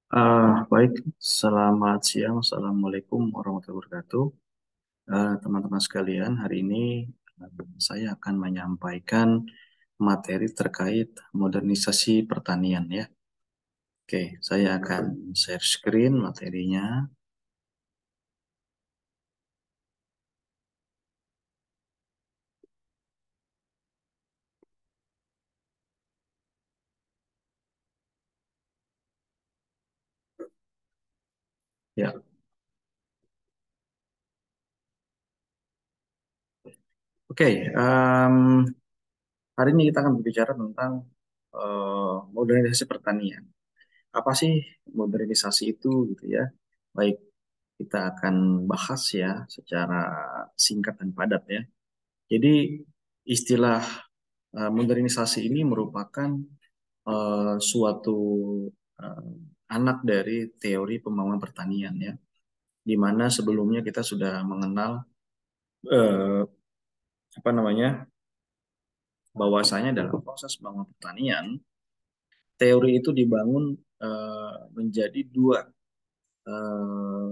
Baik, selamat siang. Assalamualaikum warahmatullahi wabarakatuh. Teman-teman sekalian, hari ini saya akan menyampaikan materi terkait modernisasi pertanian ya. Oke, saya akan share screen materinya. Ya, oke. Hari ini kita akan berbicara tentang modernisasi pertanian. Apa sih modernisasi itu gitu ya? Baik, kita akan bahas ya secara singkat dan padat ya. Jadi istilah modernisasi ini merupakan suatu eh, anak dari teori pembangunan pertanian ya, di mana sebelumnya kita sudah mengenal eh, apa namanya bahwasanya dalam proses pembangunan pertanian, teori itu dibangun menjadi dua eh,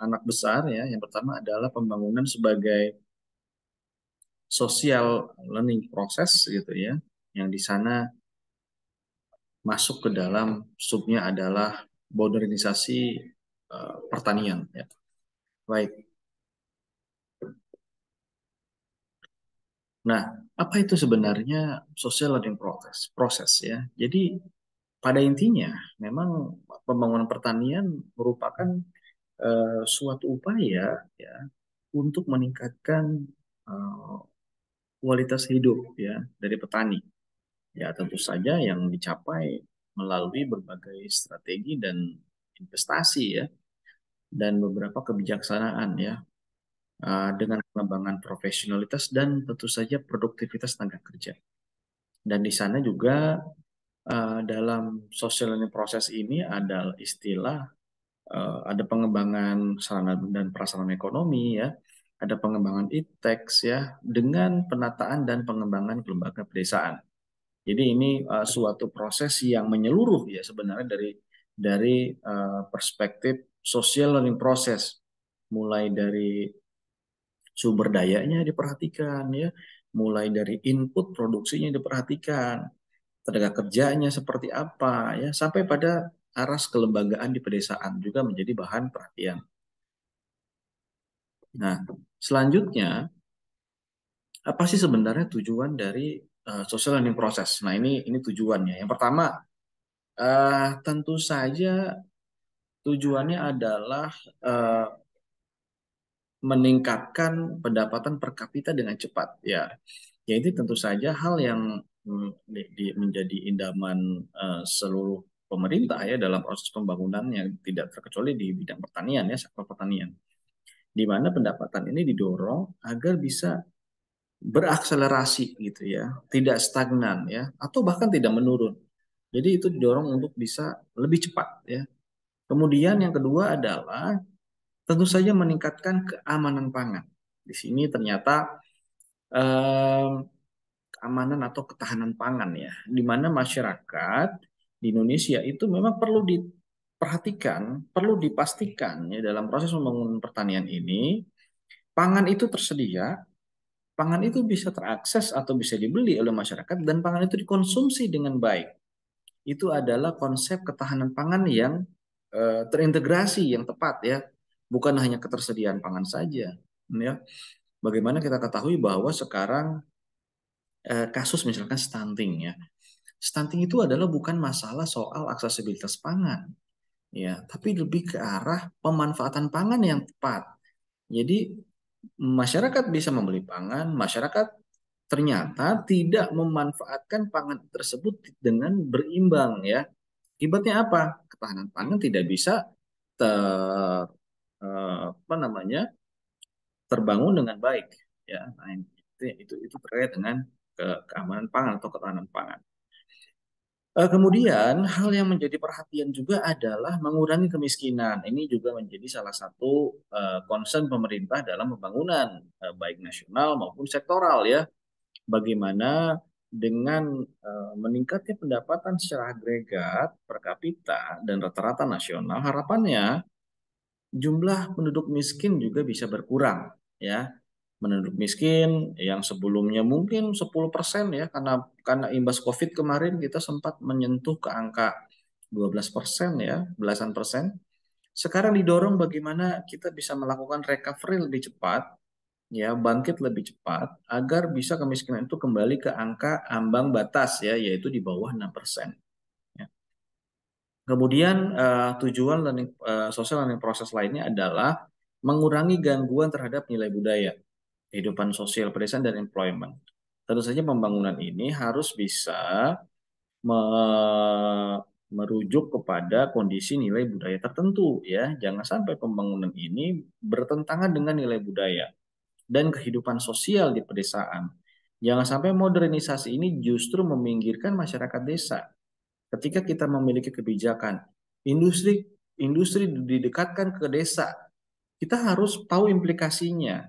anak besar ya. Yang pertama adalah pembangunan sebagai social learning process gitu ya, yang di sana masuk ke dalam subnya adalah modernisasi pertanian ya. Baik. Nah, apa itu sebenarnya social learning process? Proses ya. Jadi pada intinya memang pembangunan pertanian merupakan suatu upaya ya untuk meningkatkan eh, kualitas hidup ya dari petani. Ya, tentu saja yang dicapai melalui berbagai strategi dan investasi ya dan beberapa kebijaksanaan ya, dengan pengembangan profesionalitas dan tentu saja produktivitas tenaga kerja. Dan di sana juga dalam social learning proses ini ada istilah, ada pengembangan sarana dan prasarana ekonomi ya, ada pengembangan ipteks ya, dengan penataan dan pengembangan kelembagaan pedesaan. Jadi ini suatu proses yang menyeluruh ya sebenarnya dari perspektif social learning process, mulai dari sumber dayanya diperhatikan ya, mulai dari input produksinya diperhatikan, tenaga kerjanya seperti apa ya, sampai pada aras kelembagaan di pedesaan juga menjadi bahan perhatian. Nah, selanjutnya apa sih sebenarnya tujuan dari social learning process? Nah, ini tujuannya. Yang pertama, tentu saja tujuannya adalah eh, meningkatkan pendapatan per kapita dengan cepat ya. Ya itu tentu saja hal yang menjadi idaman seluruh pemerintah ya dalam proses pembangunan yang tidak terkecuali di bidang pertanian ya, sektor pertanian. Di mana pendapatan ini didorong agar bisa berakselerasi gitu ya, tidak stagnan ya, atau bahkan tidak menurun. Jadi itu didorong untuk bisa lebih cepat ya. Kemudian yang kedua adalah tentu saja meningkatkan keamanan pangan. Di sini ternyata eh, keamanan atau ketahanan pangan ya, di mana masyarakat di Indonesia itu memang perlu diperhatikan, perlu dipastikan ya dalam proses pembangunan pertanian ini, pangan itu tersedia, pangan itu bisa terakses atau bisa dibeli oleh masyarakat dan pangan itu dikonsumsi dengan baik. Itu adalah konsep ketahanan pangan yang terintegrasi yang tepat ya, bukan hanya ketersediaan pangan saja ya. Bagaimana kita ketahui bahwa sekarang kasus misalkan stunting ya. Stunting itu adalah bukan masalah soal aksesibilitas pangan ya, tapi lebih ke arah pemanfaatan pangan yang tepat. Jadi masyarakat bisa membeli pangan, masyarakat ternyata tidak memanfaatkan pangan tersebut dengan berimbang ya. Akibatnya apa? Ketahanan pangan tidak bisa ter, apa namanya terbangun dengan baik ya. Nah, itu terkait dengan keamanan pangan atau ketahanan pangan. Kemudian hal yang menjadi perhatian juga adalah mengurangi kemiskinan. Ini juga menjadi salah satu concern pemerintah dalam pembangunan baik nasional maupun sektoral ya. Bagaimana dengan meningkatnya pendapatan secara agregat per kapita dan rata-rata nasional, harapannya jumlah penduduk miskin juga bisa berkurang, ya. Penduduk miskin yang sebelumnya mungkin 10% ya, karena imbas COVID kemarin kita sempat menyentuh ke angka 12% ya, belasan persen. Sekarang didorong bagaimana kita bisa melakukan recovery lebih cepat, ya, bangkit lebih cepat agar bisa kemiskinan itu kembali ke angka ambang batas ya, yaitu di bawah 6%. Ya. Kemudian tujuan social learning proses lainnya adalah mengurangi gangguan terhadap nilai budaya, kehidupan sosial pedesaan dan employment. Tentu saja pembangunan ini harus bisa merujuk kepada kondisi nilai budaya tertentu ya. Jangan sampai pembangunan ini bertentangan dengan nilai budaya dan kehidupan sosial di pedesaan. Jangan sampai modernisasi ini justru meminggirkan masyarakat desa. Ketika kita memiliki kebijakan industri industri didekatkan ke desa, kita harus tahu implikasinya.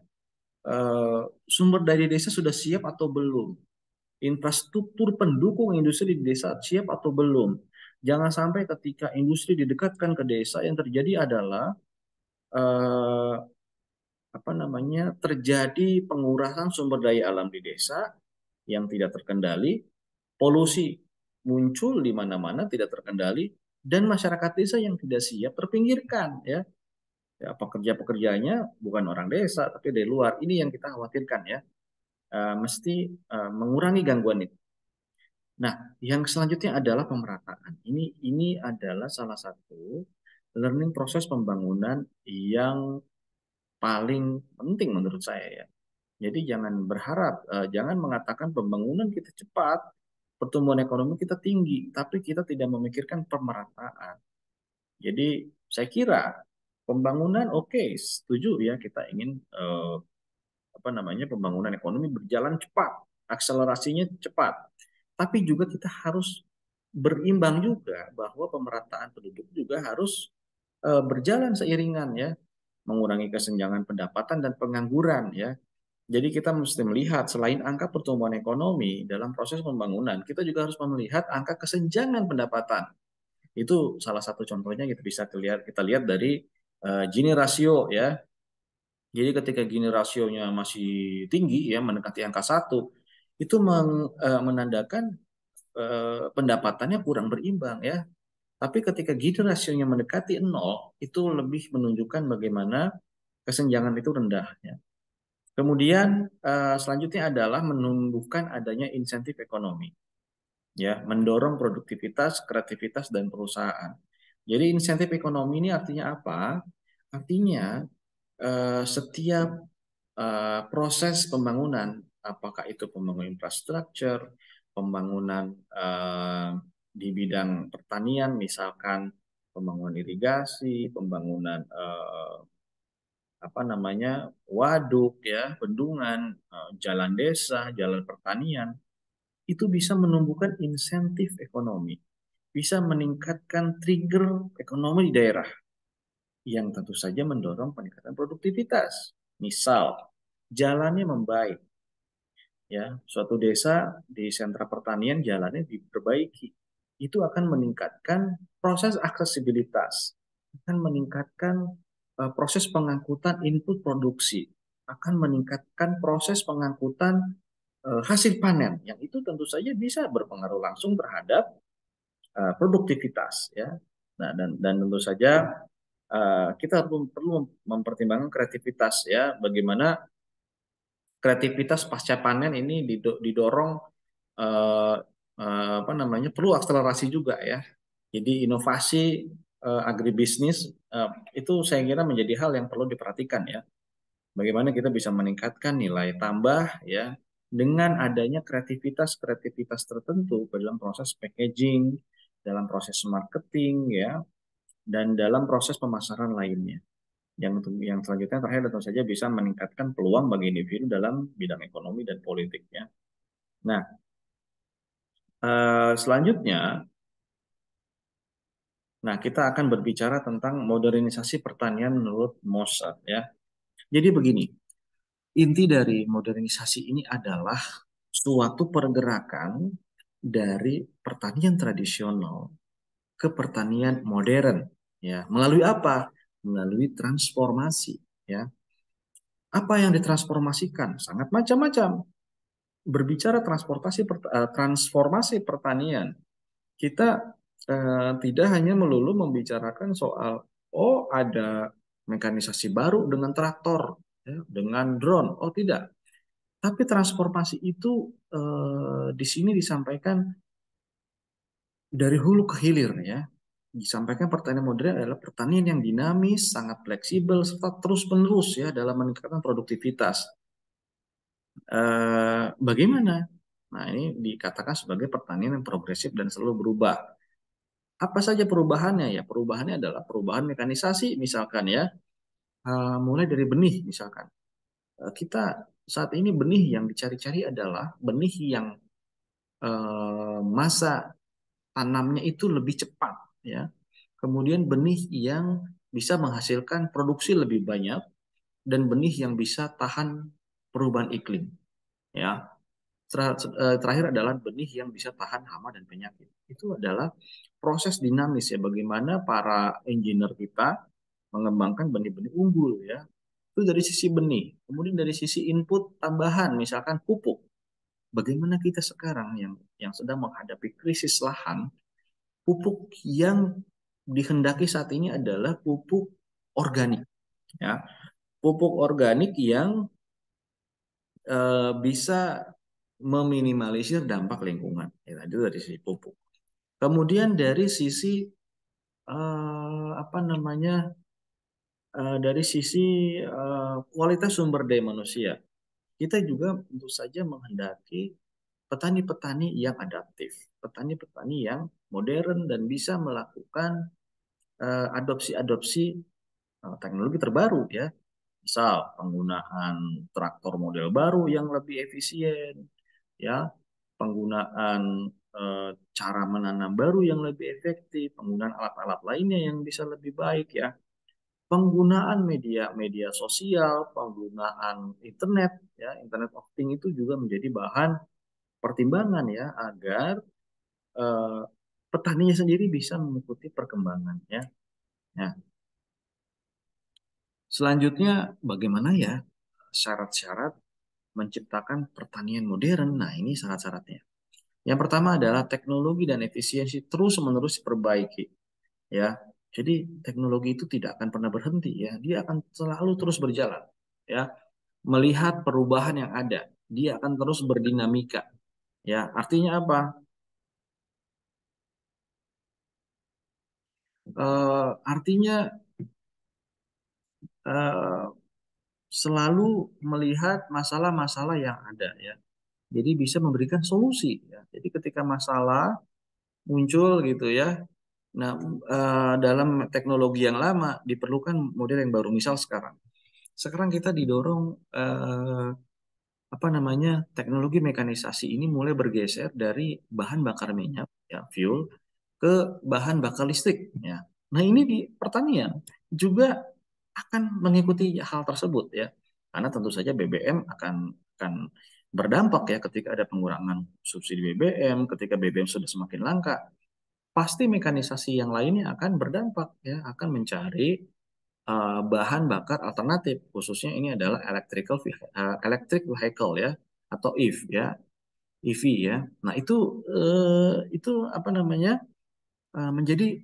Sumber daya desa sudah siap atau belum? Infrastruktur pendukung industri di desa siap atau belum? Jangan sampai ketika industri didekatkan ke desa yang terjadi adalah eh, terjadi pengurasan sumber daya alam di desa yang tidak terkendali, polusi muncul di mana-mana tidak terkendali, dan masyarakat desa yang tidak siap terpinggirkan ya. Ya, pekerja-pekerjanya bukan orang desa tapi dari luar. Ini yang kita khawatirkan ya. Mesti mengurangi gangguan itu. Nah, yang selanjutnya adalah pemerataan. Ini adalah salah satu learning proses pembangunan yang paling penting menurut saya ya. Jadi jangan berharap, jangan mengatakan pembangunan kita cepat, pertumbuhan ekonomi kita tinggi, tapi kita tidak memikirkan pemerataan. Jadi saya kira pembangunan oke, setuju ya, kita ingin pembangunan ekonomi berjalan cepat, akselerasinya cepat. Tapi juga kita harus berimbang juga bahwa pemerataan penduduk juga harus berjalan seiringan ya, mengurangi kesenjangan pendapatan dan pengangguran ya. Jadi kita mesti melihat selain angka pertumbuhan ekonomi dalam proses pembangunan, kita juga harus melihat angka kesenjangan pendapatan. Itu salah satu contohnya kita lihat dari Gini rasio ya. Jadi ketika Gini rasionya masih tinggi ya, mendekati angka 1, itu menandakan pendapatannya kurang berimbang ya. Tapi ketika Gini rasionya mendekati 0, itu lebih menunjukkan bagaimana kesenjangan itu rendah ya. Kemudian selanjutnya adalah menumbuhkan adanya insentif ekonomi, ya, mendorong produktivitas, kreativitas dan perusahaan. Jadi insentif ekonomi ini artinya apa? Artinya setiap proses pembangunan, apakah itu pembangunan infrastruktur, pembangunan di bidang pertanian, misalkan pembangunan irigasi, pembangunan waduk ya, bendungan, jalan desa, jalan pertanian, itu bisa menumbuhkan insentif ekonomi, bisa meningkatkan trigger ekonomi di daerah yang tentu saja mendorong peningkatan produktivitas. Misal, jalannya membaik, ya, suatu desa di sentra pertanian jalannya diperbaiki, itu akan meningkatkan proses aksesibilitas, akan meningkatkan proses pengangkutan input produksi, akan meningkatkan proses pengangkutan hasil panen, yang itu tentu saja bisa berpengaruh langsung terhadap produktivitas ya. Nah, dan tentu saja kita perlu mempertimbangkan kreativitas ya, bagaimana kreativitas pasca panen ini didorong eh, perlu akselerasi juga ya. Jadi inovasi agribisnis itu saya kira menjadi hal yang perlu diperhatikan ya. Bagaimana kita bisa meningkatkan nilai tambah ya dengan adanya kreativitas tertentu dalam proses packaging, dalam proses marketing ya, dan dalam proses pemasaran lainnya. Yang selanjutnya terakhir tentu saja bisa meningkatkan peluang bagi individu dalam bidang ekonomi dan politik ya. Nah, selanjutnya, nah kita akan berbicara tentang modernisasi pertanian menurut Mozart ya. Jadi begini, inti dari modernisasi ini adalah suatu pergerakan dari pertanian tradisional ke pertanian modern, ya. Melalui apa? Melalui transformasi, ya. Apa yang ditransformasikan? Sangat macam-macam. Berbicara transformasi pertanian, kita tidak hanya melulu membicarakan soal ada mekanisasi baru dengan traktor, ya, dengan drone. Oh tidak, tapi transformasi itu di sini disampaikan dari hulu ke hilir, ya. Disampaikan pertanian modern adalah pertanian yang dinamis, sangat fleksibel, serta terus-menerus ya dalam meningkatkan produktivitas. Bagaimana? Nah, ini dikatakan sebagai pertanian yang progresif dan selalu berubah. Apa saja perubahannya? Ya, perubahannya adalah perubahan mekanisasi, misalkan ya, mulai dari benih, misalkan. Kita saat ini benih yang dicari-cari adalah benih yang masa tanamnya itu lebih cepat, ya. Kemudian benih yang bisa menghasilkan produksi lebih banyak dan benih yang bisa tahan perubahan iklim, ya. Terakhir adalah benih yang bisa tahan hama dan penyakit. Itu adalah proses dinamis ya, bagaimana para engineer kita mengembangkan benih-benih unggul, ya. Itu dari sisi benih. Kemudian dari sisi input tambahan, misalkan pupuk. Bagaimana kita sekarang yang sedang menghadapi krisis lahan, pupuk yang dikehendaki saat ini adalah pupuk organik, ya. Pupuk organik yang bisa meminimalisir dampak lingkungan. Ya, itu dari sisi pupuk. Kemudian dari sisi apa namanya, dari sisi kualitas sumber daya manusia, kita juga tentu saja menghendaki petani-petani yang adaptif, petani-petani yang modern dan bisa melakukan adopsi-adopsi teknologi terbaru, ya. Misal penggunaan traktor model baru yang lebih efisien, ya, penggunaan cara menanam baru yang lebih efektif, penggunaan alat-alat lainnya yang bisa lebih baik, ya, penggunaan media-media sosial, penggunaan internet, ya, internet of things itu juga menjadi bahan pertimbangan, ya, agar eh, petaninya sendiri bisa mengikuti perkembangannya. Nah, selanjutnya bagaimana ya syarat-syarat menciptakan pertanian modern? Nah, ini syarat-syaratnya. Yang pertama adalah teknologi dan efisiensi terus-menerus diperbaiki, ya. Jadi teknologi itu tidak akan pernah berhenti, ya. Dia akan selalu terus berjalan, ya. Melihat perubahan yang ada, dia akan terus berdinamika, ya. Artinya apa? Artinya eh, selalu melihat masalah-masalah yang ada, ya. Jadi bisa memberikan solusi, ya. Jadi ketika masalah muncul gitu, ya. Nah, dalam teknologi yang lama diperlukan model yang baru. Misal sekarang, kita didorong apa namanya, teknologi mekanisasi ini mulai bergeser dari bahan bakar minyak, ya, fuel, ke bahan bakar listrik, ya. Nah, ini di pertanian juga akan mengikuti hal tersebut, ya. Karena tentu saja BBM akan berdampak, ya, ketika ada pengurangan subsidi BBM, ketika BBM sudah semakin langka, pasti mekanisasi yang lainnya akan berdampak, ya, akan mencari bahan bakar alternatif, khususnya ini adalah electric vehicle, ya, atau EV, ya. Nah, itu apa namanya, menjadi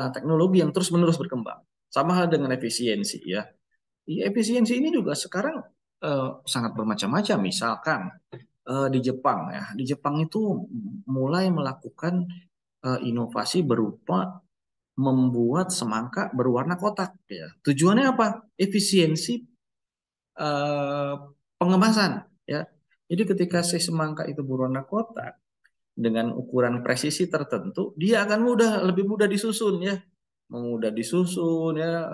teknologi yang terus-menerus berkembang. Sama hal dengan efisiensi, ya. Efisiensi ini juga sekarang sangat bermacam-macam. Misalkan di Jepang, ya, di Jepang itu mulai melakukan inovasi berupa membuat semangka berwarna kotak, ya. Tujuannya apa? Efisiensi eh, pengemasan, ya. Jadi ketika si semangka itu berwarna kotak dengan ukuran presisi tertentu, dia akan lebih mudah disusun, ya. Mudah disusun, ya,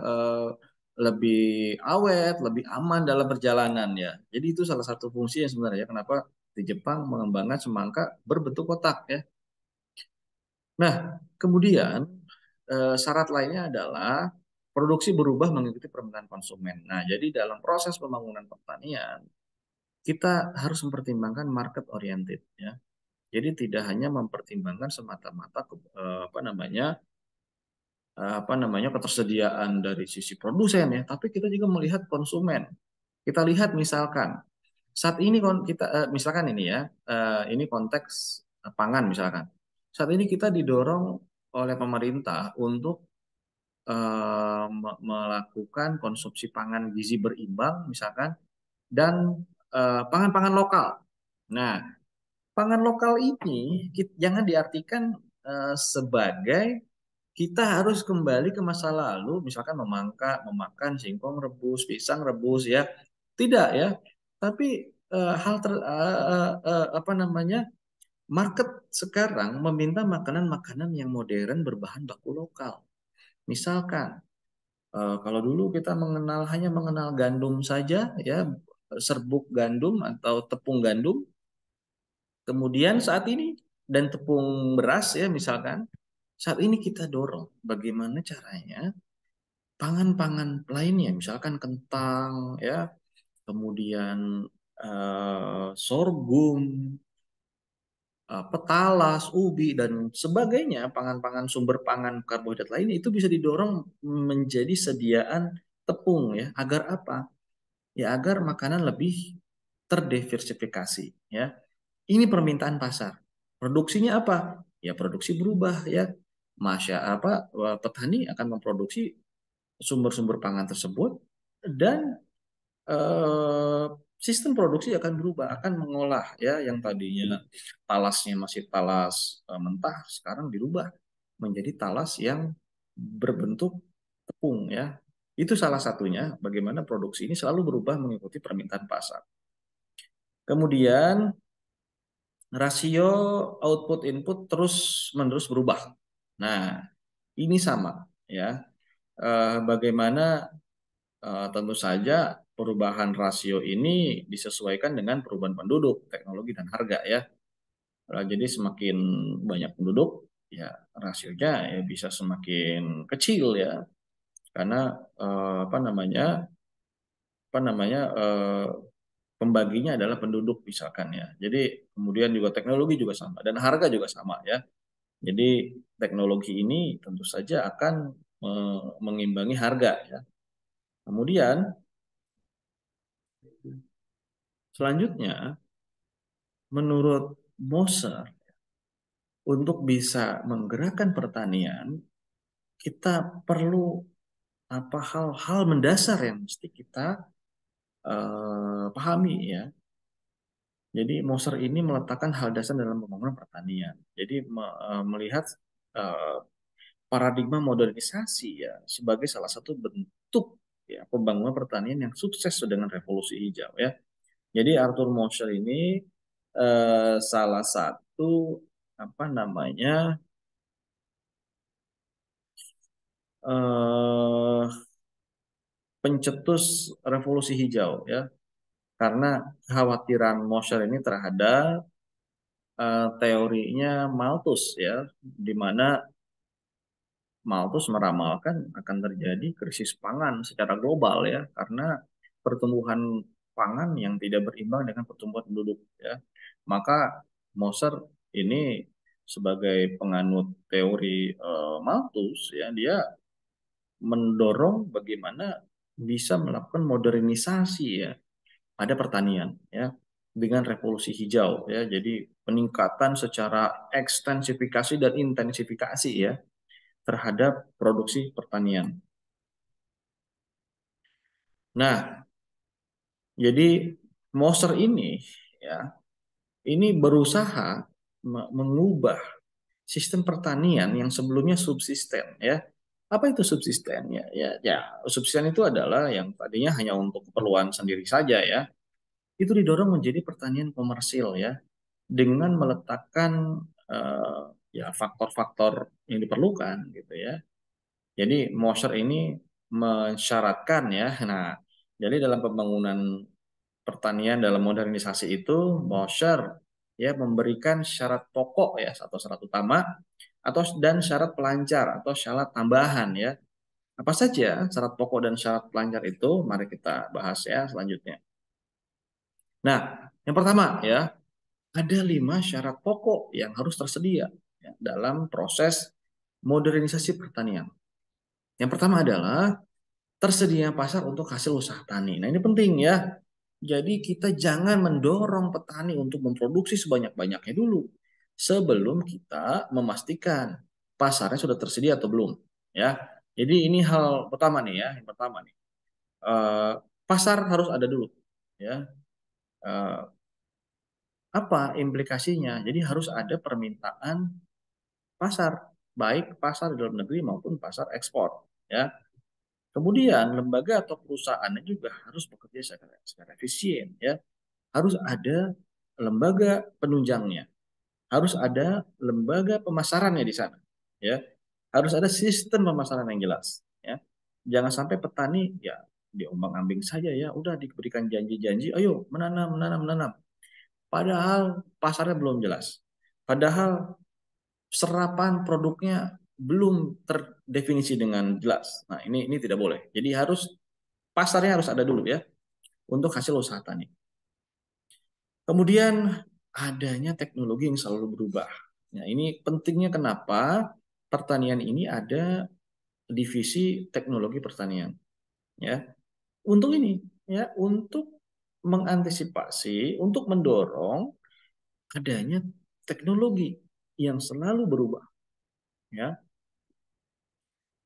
lebih awet, lebih aman dalam perjalanan, ya. Jadi itu salah satu fungsi yang sebenarnya kenapa di Jepang mengembangkan semangka berbentuk kotak, ya. Nah, kemudian syarat lainnya adalah produksi berubah mengikuti permintaan konsumen. Nah, jadi dalam proses pembangunan pertanian, kita harus mempertimbangkan market oriented ya. Jadi tidak hanya mempertimbangkan semata-mata apa namanya ketersediaan dari sisi produsen ya, tapi kita juga melihat konsumen. Kita lihat misalkan saat ini misalkan ini ya, ini konteks pangan misalkan. Saat ini kita didorong oleh pemerintah untuk melakukan konsumsi pangan gizi berimbang misalkan dan pangan-pangan lokal. Nah, pangan lokal ini jangan diartikan sebagai kita harus kembali ke masa lalu, misalkan memakan singkong rebus, pisang rebus ya. Tidak ya. Tapi apa namanya? Market sekarang meminta makanan-makanan yang modern berbahan baku lokal. Misalkan kalau dulu kita hanya mengenal gandum saja ya, serbuk gandum atau tepung gandum. Kemudian saat ini dan tepung beras ya misalkan, saat ini kita dorong bagaimana caranya pangan-pangan lainnya, misalkan kentang ya, kemudian sorghum, petalas, ubi dan sebagainya, pangan-pangan sumber pangan karbohidrat lainnya itu bisa didorong menjadi sediaan tepung ya, agar apa? Ya agar makanan lebih terdiversifikasi ya. Ini permintaan pasar. Produksinya apa? Ya produksi berubah ya. Petani akan memproduksi sumber-sumber pangan tersebut dan eh, sistem produksi akan berubah, akan mengolah ya yang tadinya talasnya masih talas mentah, sekarang dirubah menjadi talas yang berbentuk tepung ya. Itu salah satunya bagaimana produksi ini selalu berubah mengikuti permintaan pasar. Kemudian rasio output input terus menerus berubah. Nah, ini sama ya. Bagaimana tentu saja perubahan rasio ini disesuaikan dengan perubahan penduduk, teknologi dan harga ya. Jadi semakin banyak penduduk, ya rasionya ya bisa semakin kecil ya, karena apa namanya pembaginya adalah penduduk misalkan ya. Jadi kemudian juga teknologi juga sama dan harga juga sama ya. Jadi teknologi ini tentu saja akan mengimbangi harga ya. Kemudian selanjutnya menurut Moser untuk bisa menggerakkan pertanian kita perlu apa hal-hal mendasar yang mesti kita pahami ya. Jadi Moser ini meletakkan hal dasar dalam pembangunan pertanian. Jadi melihat eh, paradigma modernisasi ya sebagai salah satu bentuk ya pembangunan pertanian yang sukses dengan revolusi hijau ya. Jadi Arthur Moser ini salah satu apa namanya eh, pencetus revolusi hijau ya. Karena kekhawatiran Moser ini terhadap teorinya Malthus ya, di mana Malthus meramalkan akan terjadi krisis pangan secara global ya, karena pertumbuhan pangan yang tidak berimbang dengan pertumbuhan penduduk ya. Maka Moser ini sebagai penganut teori Malthus ya, dia mendorong bagaimana bisa melakukan modernisasi ya pada pertanian ya dengan revolusi hijau ya. Jadi peningkatan secara ekstensifikasi dan intensifikasi ya terhadap produksi pertanian. Nah, jadi Moser ini ya ini berusaha mengubah sistem pertanian yang sebelumnya subsisten ya. Apa itu subsisten ya? Ya, subsisten itu adalah yang tadinya hanya untuk keperluan sendiri saja ya. Itu didorong menjadi pertanian komersil ya dengan meletakkan ya faktor-faktor yang diperlukan gitu ya. Jadi Moser ini mensyaratkan ya. Nah, jadi dalam pembangunan pertanian dalam modernisasi itu Moser ya memberikan syarat pokok ya atau syarat utama atau dan syarat pelancar atau syarat tambahan ya. Apa saja syarat pokok dan syarat pelancar itu? Mari kita bahas ya selanjutnya. Nah, yang pertama ya, ada 5 syarat pokok yang harus tersedia ya, dalam proses modernisasi pertanian. Yang pertama adalah tersedia pasar untuk hasil usaha tani. Nah, ini penting ya. Jadi kita jangan mendorong petani untuk memproduksi sebanyak-banyaknya dulu sebelum kita memastikan pasarnya sudah tersedia atau belum. Ya, jadi ini hal pertama nih ya. Yang pertama nih, eh, pasar harus ada dulu. Ya, Eh, apa implikasinya? Jadi harus ada permintaan pasar, baik pasar dalam negeri maupun pasar ekspor. Ya, kemudian lembaga atau perusahaannya juga harus bekerja secara efisien. Ya, harus ada lembaga penunjangnya, harus ada lembaga pemasarannya di sana, ya, harus ada sistem pemasaran yang jelas, ya, jangan sampai petani ya diombang-ambing saja ya, udah diberikan janji-janji, ayo menanam, menanam, menanam, padahal pasarnya belum jelas, padahal serapan produknya belum terdefinisi dengan jelas. Nah, ini tidak boleh. Jadi harus pasarnya harus ada dulu ya untuk hasil usaha tani. Kemudian adanya teknologi yang selalu berubah. Nah, ini pentingnya kenapa pertanian ini ada divisi teknologi pertanian, ya. Untuk ini, ya, untuk mengantisipasi, untuk mendorong adanya teknologi yang selalu berubah, ya.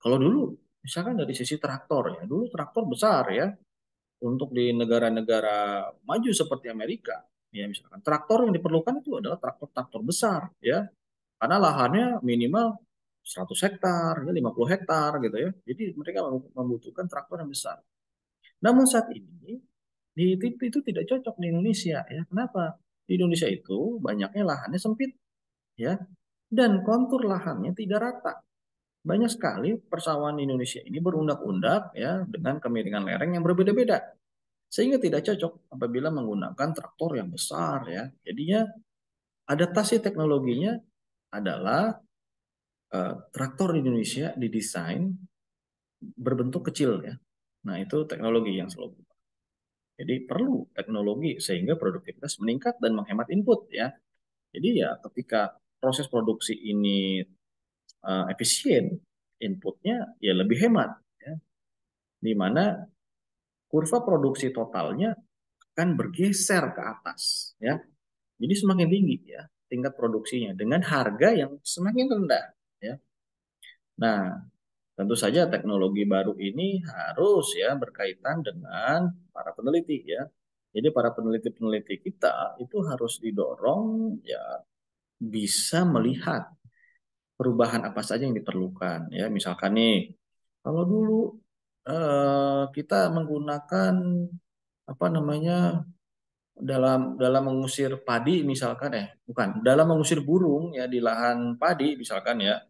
Kalau dulu misalkan dari sisi traktor ya, dulu traktor besar ya, untuk di negara-negara maju seperti Amerika, ya misalkan traktor yang diperlukan itu adalah traktor-traktor besar, ya, karena lahannya minimal 100 hektar, ya 50 hektar gitu ya. Jadi mereka membutuhkan traktor yang besar. Namun saat ini itu tidak cocok di Indonesia ya. Kenapa? Di Indonesia itu banyaknya lahannya sempit ya dan kontur lahannya tidak rata. Banyak sekali persawahan di Indonesia ini berundak-undak ya dengan kemiringan lereng yang berbeda-beda. Sehingga tidak cocok apabila menggunakan traktor yang besar ya. Jadinya adaptasi teknologinya adalah traktor di Indonesia didesain berbentuk kecil ya. Nah, itu teknologi yang selalu berubah. Jadi perlu teknologi sehingga produktivitas meningkat dan menghemat input ya. Jadi ya ketika proses produksi ini efisien, inputnya ya lebih hemat ya. Di mana kurva produksi totalnya akan bergeser ke atas ya. Jadi semakin tinggi ya tingkat produksinya dengan harga yang semakin rendah ya. Nah, tentu saja teknologi baru ini harus ya berkaitan dengan para peneliti ya. Jadi para peneliti-peneliti kita itu harus didorong ya bisa melihat perubahan apa saja yang diperlukan ya. Misalkan nih, kalau dulu kita menggunakan apa namanya dalam dalam mengusir padi misalkan bukan dalam mengusir burung ya di lahan padi misalkan ya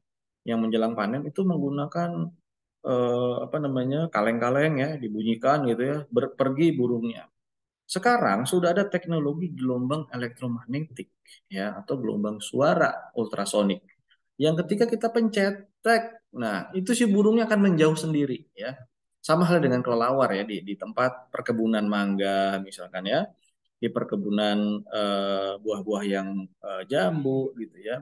yang menjelang panen itu menggunakan apa namanya kaleng-kaleng ya dibunyikan gitu ya pergi burungnya. Sekarang sudah ada teknologi gelombang elektromagnetik ya atau gelombang suara ultrasonik yang ketika kita pencet tek, nah itu si burungnya akan menjauh sendiri ya. Sama hal dengan kelelawar ya di tempat perkebunan mangga misalkan ya di perkebunan buah-buah yang jambu gitu ya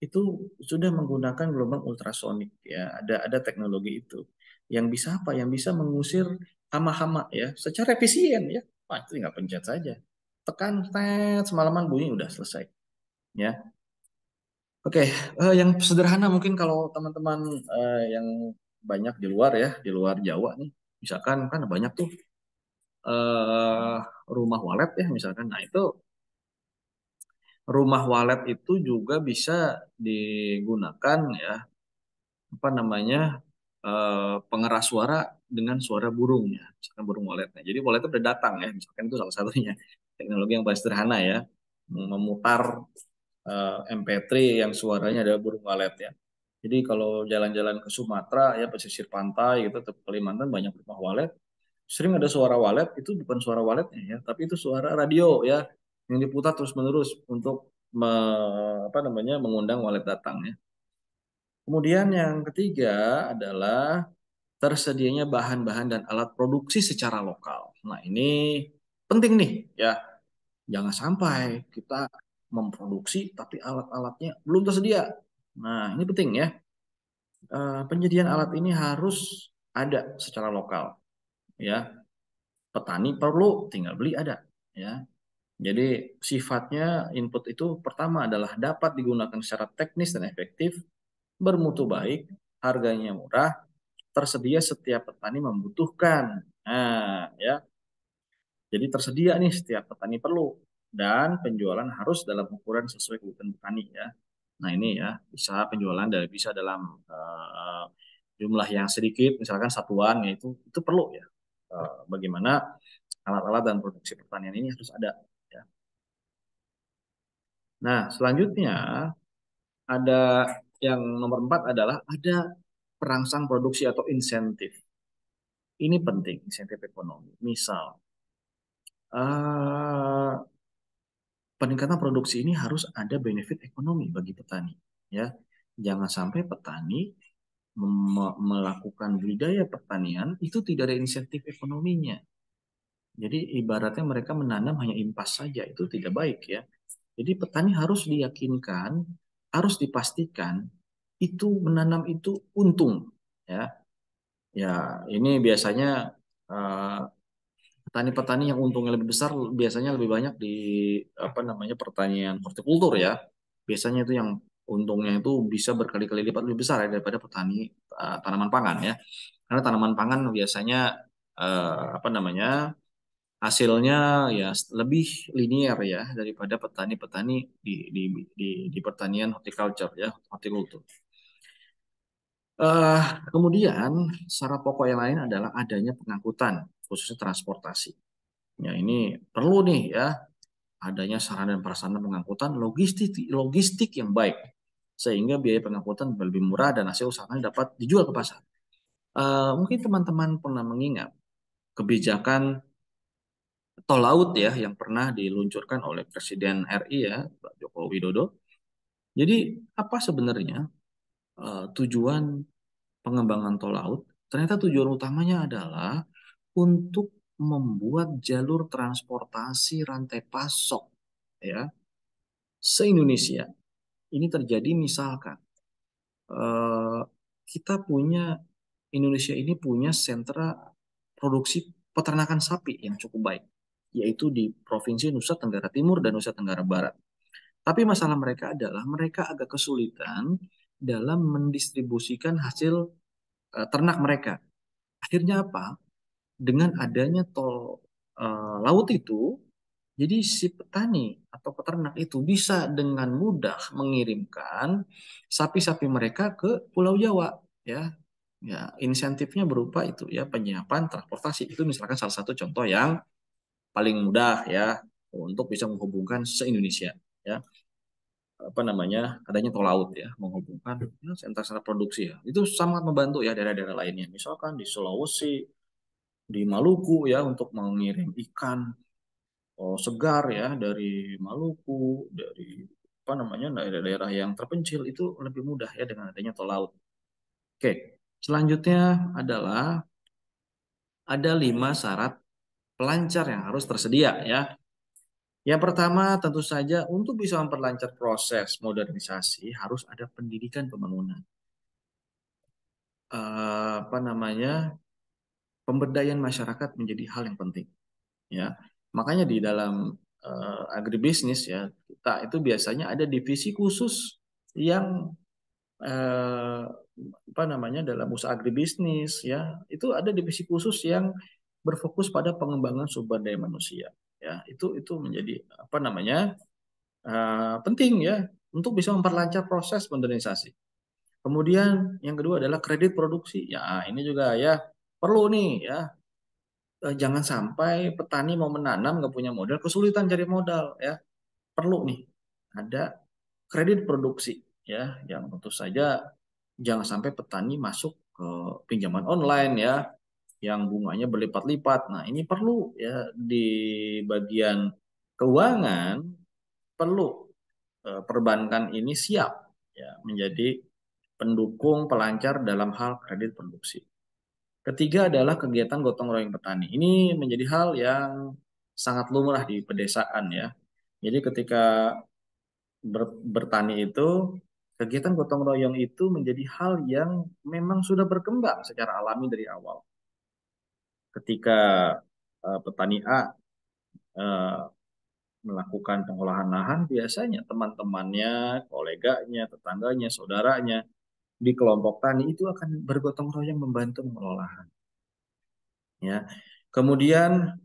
itu sudah menggunakan gelombang ultrasonik ya ada teknologi itu yang bisa apa yang bisa mengusir hama-hama ya secara efisien ya. Wah, itu tinggal pencet saja tekan tet semalaman bunyi udah selesai ya. Oke, yang sederhana mungkin kalau teman-teman yang banyak di luar ya di luar Jawa nih misalkan kan banyak tuh eh, rumah walet ya misalkan. Nah itu rumah walet itu juga bisa digunakan ya apa namanya pengeras suara dengan suara burung ya misalkan burung waletnya jadi walet itu udah datang ya misalkan itu salah satunya teknologi yang paling sederhana ya memutar MP3 yang suaranya ada burung walet ya jadi kalau jalan-jalan ke Sumatera ya pesisir pantai gitu atau Kalimantan banyak rumah walet sering ada suara walet itu bukan suara waletnya ya tapi itu suara radio ya yang diputar terus-menerus untuk apa namanya mengundang walet datang ya. Kemudian yang ketiga adalah tersedianya bahan-bahan dan alat produksi secara lokal. Nah, ini penting nih ya. Jangan sampai kita memproduksi tapi alat-alatnya belum tersedia. Nah, ini penting ya. Penyediaan alat ini harus ada secara lokal, ya. Petani perlu tinggal beli ada, ya. Jadi sifatnya input itu pertama adalah dapat digunakan secara teknis dan efektif, bermutu baik, harganya murah, tersedia setiap petani membutuhkan. Nah, ya. Jadi tersedia nih setiap petani perlu dan penjualan harus dalam ukuran sesuai kebutuhan petani ya. Nah ini ya bisa penjualan dari bisa dalam jumlah yang sedikit misalkan satuan ya itu perlu ya. Bagaimana alat-alat dan produksi pertanian ini harus ada ya. Nah selanjutnya ada yang nomor 4 adalah ada perangsang produksi atau insentif. Ini penting insentif ekonomi. Misal eh, peningkatan produksi ini harus ada benefit ekonomi bagi petani ya. Jangan sampai petani melakukan budidaya pertanian itu tidak ada insentif ekonominya. Jadi ibaratnya mereka menanam hanya impas saja itu tidak baik ya. Jadi petani harus diyakinkan, harus dipastikan itu menanam itu untung ya. Ya, ini biasanya eh, petani-petani yang untungnya lebih besar biasanya lebih banyak di apa namanya pertanian hortikultur ya. Biasanya itu yang untungnya itu bisa berkali-kali lipat lebih besar ya daripada petani tanaman pangan ya. Karena tanaman pangan biasanya apa namanya hasilnya ya lebih linear ya daripada petani-petani di pertanian horticulture ya, hortikultur. Eh, Kemudian syarat pokok yang lain adalah adanya pengangkutan khususnya transportasi. Ya ini perlu nih ya adanya sarana dan prasarana pengangkutan logistik logistik yang baik sehingga biaya pengangkutan lebih murah dan hasil usahanya dapat dijual ke pasar. Mungkin teman-teman pernah mengingat kebijakan tol laut ya yang pernah diluncurkan oleh Presiden RI ya Pak Joko Widodo. Jadi apa sebenarnya tujuan pengembangan tol laut? Ternyata tujuan utamanya adalah untuk membuat jalur transportasi rantai pasok ya se-Indonesia. Ini terjadi misalkan eh, kita punya Indonesia ini punya sentra produksi peternakan sapi yang cukup baik, yaitu di Provinsi Nusa Tenggara Timur dan Nusa Tenggara Barat. Tapi masalah mereka adalah mereka agak kesulitan dalam mendistribusikan hasil ternak mereka. Akhirnya apa? Dengan adanya tol laut itu, jadi si petani atau peternak itu bisa dengan mudah mengirimkan sapi-sapi mereka ke Pulau Jawa, ya. Ya, insentifnya berupa itu ya penyiapan transportasi. Itu misalkan salah satu contoh yang paling mudah ya untuk bisa menghubungkan se-Indonesia ya. Apa namanya? Adanya tol laut ya menghubungkan ya, sentra-sentra produksi ya. Itu sangat membantu ya daerah-daerah lainnya. Misalkan di Sulawesi, di Maluku ya untuk mengirim ikan segar ya dari Maluku, dari apa namanya daerah-daerah yang terpencil itu lebih mudah ya dengan adanya tol laut. Oke, selanjutnya adalah ada 5 syarat pelancar yang harus tersedia ya. Yang pertama tentu saja untuk bisa memperlancar proses modernisasi harus ada pendidikan pembangunan. Apa namanya pemberdayaan masyarakat menjadi hal yang penting ya. Makanya di dalam agribisnis ya kita itu biasanya ada divisi khusus yang eh, apa namanya dalam usaha agribisnis ya itu ada divisi khusus yang berfokus pada pengembangan sumber daya manusia ya itu menjadi apa namanya penting ya untuk bisa memperlancar proses modernisasi. Kemudian yang kedua adalah kredit produksi ya ini juga ya perlu nih ya. Jangan sampai petani mau menanam nggak punya modal kesulitan cari modal ya perlu nih ada kredit produksi ya yang tentu saja jangan sampai petani masuk ke pinjaman online ya yang bunganya berlipat-lipat. Nah, ini perlu ya di bagian keuangan perlu perbankan ini siap ya menjadi pendukung pelancar dalam hal kredit produksi. Ketiga adalah kegiatan gotong royong petani. Ini menjadi hal yang sangat lumrah di pedesaan ya. Jadi ketika bertani itu, kegiatan gotong royong itu menjadi hal yang memang sudah berkembang secara alami dari awal. Ketika petani A eh, melakukan pengolahan lahan, biasanya teman-temannya, koleganya, tetangganya, saudaranya di kelompok tani itu akan bergotong royong membantu mengelola lahan. Ya. Kemudian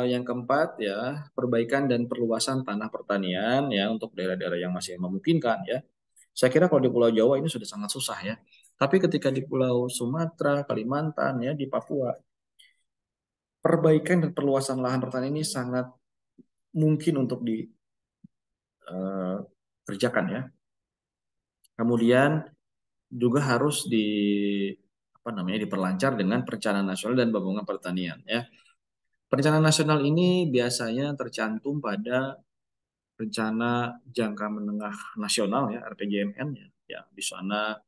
yang keempat ya, perbaikan dan perluasan tanah pertanian ya untuk daerah-daerah yang masih memungkinkan ya. Saya kira kalau di Pulau Jawa ini sudah sangat susah ya. Tapi ketika di Pulau Sumatera, Kalimantan ya, di Papua, perbaikan dan perluasan lahan pertanian ini sangat mungkin untuk dikerjakan ya. Kemudian juga harus apa namanya diperlancar dengan perencanaan nasional dan pembangunan pertanian ya. Perencanaan nasional ini biasanya tercantum pada rencana jangka menengah nasional ya RPJMN ya. Ya, di sana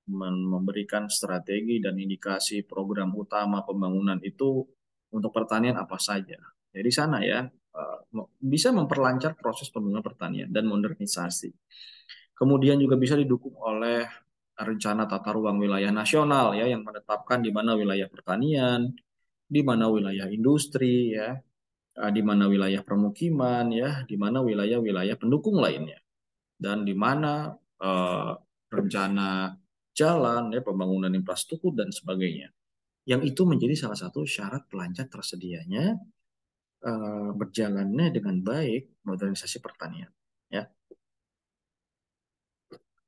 memberikan strategi dan indikasi program utama pembangunan itu untuk pertanian apa saja. Jadi sana ya bisa memperlancar proses pembangunan pertanian dan modernisasi. Kemudian juga bisa didukung oleh rencana tata ruang wilayah nasional ya yang menetapkan di mana wilayah pertanian, di mana wilayah industri ya, di mana wilayah permukiman ya, di mana wilayah-wilayah pendukung lainnya dan di mana eh, rencana jalan ya, pembangunan infrastruktur dan sebagainya. Yang itu menjadi salah satu syarat pelancar tersedianya berjalannya dengan baik modernisasi pertanian ya.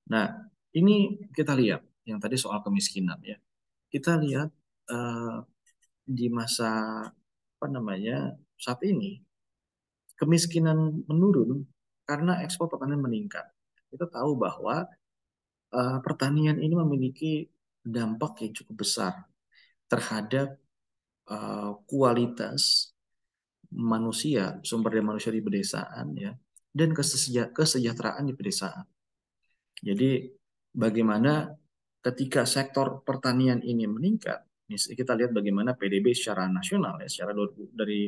Nah, ini kita lihat yang tadi soal kemiskinan ya. Kita lihat eh, di masa apa namanya saat ini kemiskinan menurun karena ekspor pertanian meningkat. Kita tahu bahwa pertanian ini memiliki dampak yang cukup besar terhadap kualitas manusia, sumber daya manusia di pedesaan ya, dan kesejahteraan di pedesaan. Jadi bagaimana ketika sektor pertanian ini meningkat, kita lihat bagaimana PDB secara nasional ya, secara dari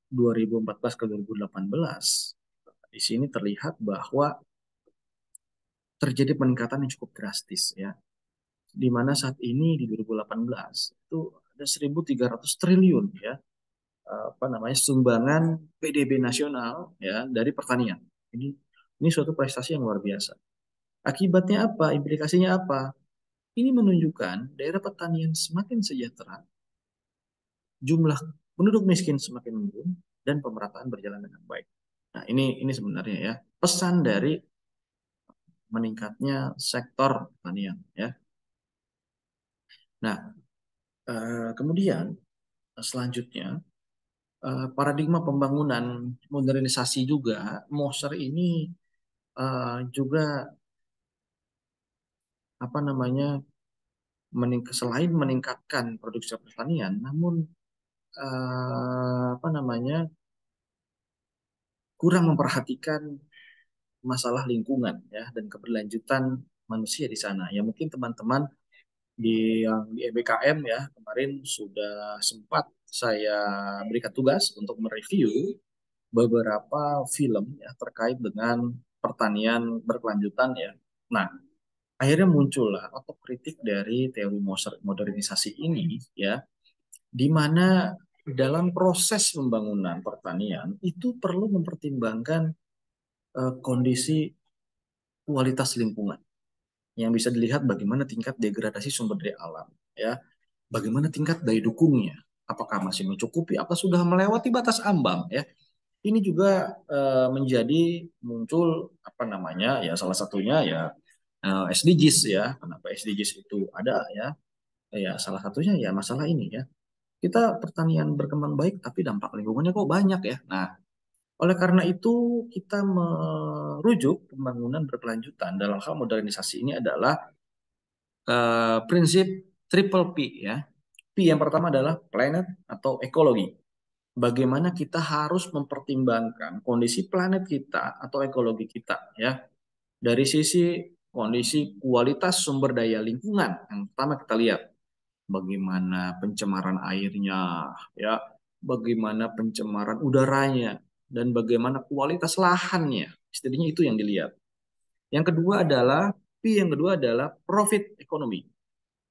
2014 ke 2018, di sini terlihat bahwa terjadi peningkatan yang cukup drastis ya. Di mana saat ini di 2018 itu ada 1.300 triliun ya apa namanya sumbangan PDB nasional ya dari pertanian. Ini suatu prestasi yang luar biasa. Akibatnya apa? Implikasinya apa? Ini menunjukkan daerah pertanian semakin sejahtera, jumlah penduduk miskin semakin menurun, dan pemerataan berjalan dengan baik. Nah, ini sebenarnya ya pesan dari meningkatnya sektor pertanian ya. Nah, kemudian selanjutnya paradigma pembangunan modernisasi juga Moser ini juga apa namanya selain meningkatkan produksi pertanian, namun apa namanya kurang memperhatikan masalah lingkungan ya dan keberlanjutan manusia di sana. Ya mungkin teman-teman di EBKM ya kemarin sudah sempat saya berikan tugas untuk mereview beberapa film ya terkait dengan pertanian berkelanjutan ya. Nah, akhirnya muncullah otokritik dari teori modernisasi ini ya, di mana dalam proses pembangunan pertanian itu perlu mempertimbangkan kondisi kualitas lingkungan yang bisa dilihat bagaimana tingkat degradasi sumber daya alam ya, bagaimana tingkat daya dukungnya, apakah masih mencukupi, apa sudah melewati batas ambang ya. Ini juga menjadi muncul apa namanya ya salah satunya ya SDGs ya. Kenapa SDGs itu ada ya? Ya salah satunya ya masalah ini ya. Kita pertanian berkembang baik tapi dampak lingkungannya kok banyak ya. Nah, oleh karena itu kita merujuk pembangunan berkelanjutan dalam hal modernisasi ini adalah prinsip triple P ya. P yang pertama adalah planet atau ekologi. Bagaimana kita harus mempertimbangkan kondisi planet kita atau ekologi kita ya dari sisi kondisi kualitas sumber daya lingkungan yang pertama kita lihat bagaimana pencemaran airnya ya, bagaimana pencemaran udaranya, dan bagaimana kualitas lahannya. Setidaknya itu yang dilihat. Yang kedua adalah P yang kedua adalah profit ekonomi.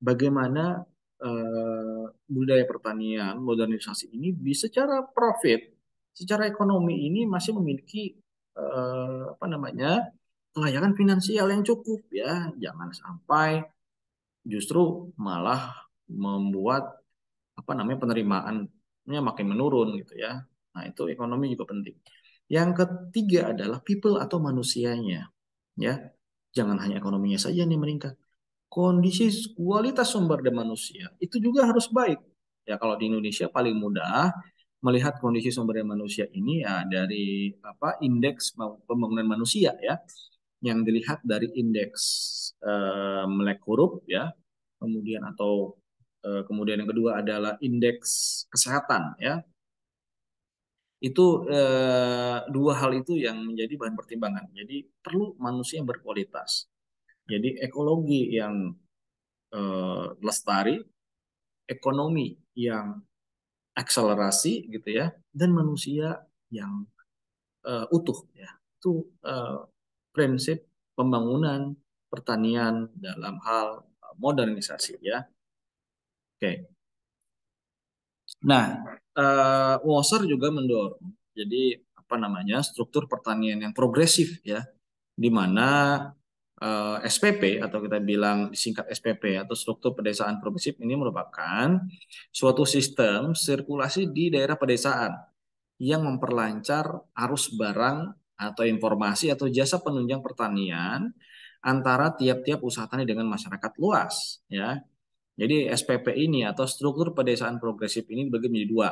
Bagaimana budaya pertanian modernisasi ini bisa secara profit, secara ekonomi ini masih memiliki apa namanya kelayakan finansial yang cukup ya. Jangan sampai justru malah membuat apa namanya penerimaannya makin menurun gitu ya. Nah, itu ekonomi juga penting. Yang ketiga adalah people atau manusianya ya. Jangan hanya ekonominya saja nih meningkat. Kondisi kualitas sumber daya manusia itu juga harus baik. Ya kalau di Indonesia paling mudah melihat kondisi sumber daya manusia ini ya dari apa indeks pembangunan manusia ya yang dilihat dari indeks melek huruf ya kemudian atau kemudian yang kedua adalah indeks kesehatan ya itu dua hal itu yang menjadi bahan pertimbangan. Jadi perlu manusia yang berkualitas. Jadi ekologi yang lestari, ekonomi yang akselerasi gitu ya, dan manusia yang utuh ya. Itu prinsip pembangunan pertanian dalam hal modernisasi ya. Oke. Nah, Wasser juga mendorong jadi apa namanya struktur pertanian yang progresif ya, di mana SPP atau kita bilang singkat SPP atau struktur pedesaan progresif ini merupakan suatu sistem sirkulasi di daerah pedesaan yang memperlancar arus barang atau informasi atau jasa penunjang pertanian antara tiap-tiap usaha tani dengan masyarakat luas ya. Jadi SPP ini atau struktur pedesaan progresif ini dibagi menjadi dua.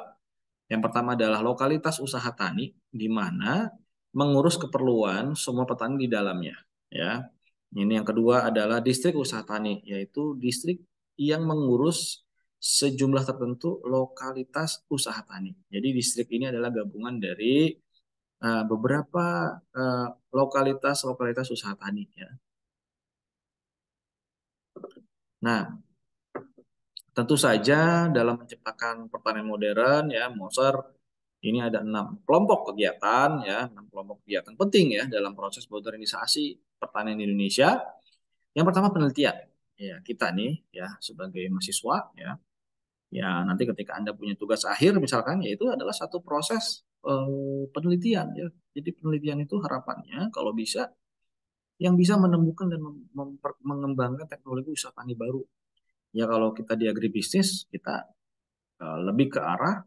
Yang pertama adalah lokalitas usaha tani, di mana mengurus keperluan semua petani di dalamnya. Ya, ini yang kedua adalah distrik usaha tani, yaitu distrik yang mengurus sejumlah tertentu lokalitas usaha tani. Jadi distrik ini adalah gabungan dari beberapa lokalitas-lokalitas usaha tani. Ya. Nah, tentu saja dalam menciptakan pertanian modern ya Moser ini ada 6 kelompok kegiatan ya 6 kelompok kegiatan penting ya dalam proses modernisasi pertanian di Indonesia. Yang pertama penelitian ya kita nih ya sebagai mahasiswa ya nanti ketika Anda punya tugas akhir misalkan ya itu adalah satu proses penelitian ya. Jadi penelitian itu harapannya kalau bisa yang bisa menemukan dan mengembangkan teknologi usaha tani baru. Ya kalau kita di agribisnis kita lebih ke arah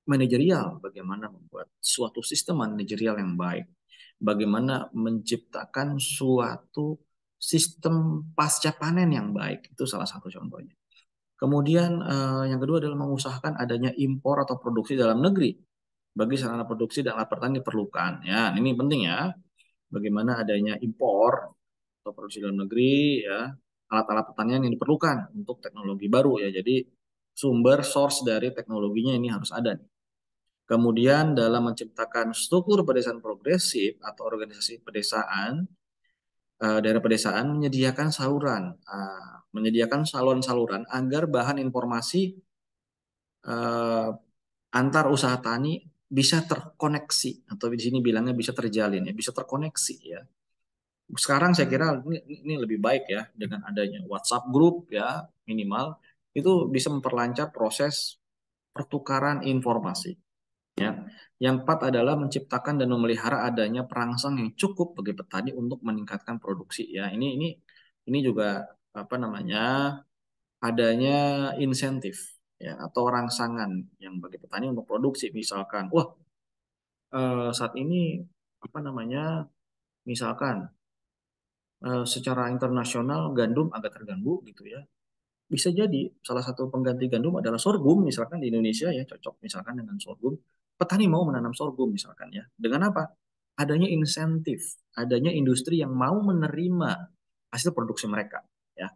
manajerial, bagaimana membuat suatu sistem manajerial yang baik, bagaimana menciptakan suatu sistem pasca panen yang baik, itu salah satu contohnya. Kemudian yang kedua adalah mengusahakan adanya impor atau produksi dalam negeri bagi sarana produksi dan alat pertanian diperlukan. Ya, ini penting ya. Bagaimana adanya impor atau produksi dalam negeri ya, alat-alat pertanian yang diperlukan untuk teknologi baru ya. Jadi sumber source dari teknologinya ini harus ada. Kemudian dalam menciptakan struktur pedesaan progresif atau organisasi pedesaan, daerah pedesaan menyediakan menyediakan saluran-saluran agar bahan informasi eh, antar usaha tani bisa terkoneksi atau di sini bilangnya bisa terjalin ya, bisa terkoneksi ya. Sekarang saya kira ini lebih baik ya dengan adanya WhatsApp group ya minimal itu bisa memperlancar proses pertukaran informasi. Ya. Yang keempat adalah menciptakan dan memelihara adanya perangsang yang cukup bagi petani untuk meningkatkan produksi. Ya, ini juga apa namanya adanya insentif ya atau rangsangan yang bagi petani untuk produksi. Misalkan, wah saat ini apa namanya, misalkan secara internasional gandum agak terganggu gitu ya. Bisa jadi salah satu pengganti gandum adalah sorghum misalkan di Indonesia ya cocok misalkan dengan sorghum. Petani mau menanam sorghum misalkan ya. Dengan apa? Adanya insentif, adanya industri yang mau menerima hasil produksi mereka ya.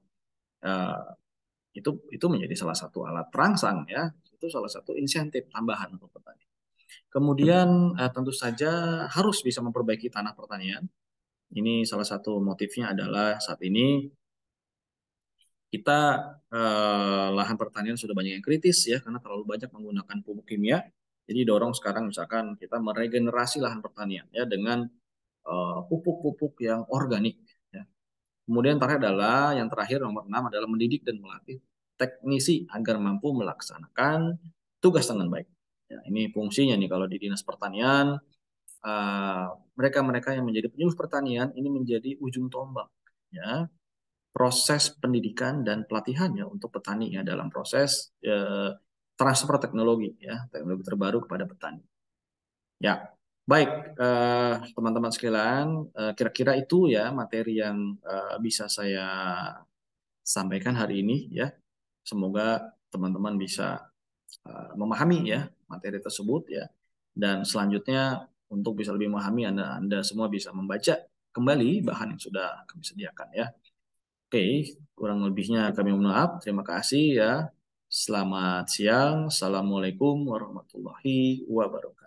Eh, itu menjadi salah satu alat perangsang ya. Itu salah satu insentif tambahan untuk petani. Kemudian tentu saja harus bisa memperbaiki tanah pertanian. Ini salah satu motifnya adalah saat ini kita lahan pertanian sudah banyak yang kritis ya karena terlalu banyak menggunakan pupuk kimia. Jadi dorong sekarang misalkan kita meregenerasi lahan pertanian ya dengan pupuk-pupuk yang organik. Ya. Kemudian yang terakhir nomor 6 adalah mendidik dan melatih teknisi agar mampu melaksanakan tugas dengan baik. Ya, ini fungsinya nih kalau di Dinas Pertanian, mereka-mereka yang menjadi penyuluh pertanian ini menjadi ujung tombak ya proses pendidikan dan pelatihan ya untuk petani ya dalam proses transfer teknologi ya teknologi terbaru kepada petani. Ya, baik teman-teman sekalian, kira-kira itu ya materi yang bisa saya sampaikan hari ini ya. Semoga teman-teman bisa memahami ya materi tersebut ya. Dan selanjutnya untuk bisa lebih memahami Anda semua bisa membaca kembali bahan yang sudah kami sediakan ya. Oke, kurang lebihnya kami mohon maaf. Terima kasih ya. Selamat siang. Assalamualaikum warahmatullahi wabarakatuh.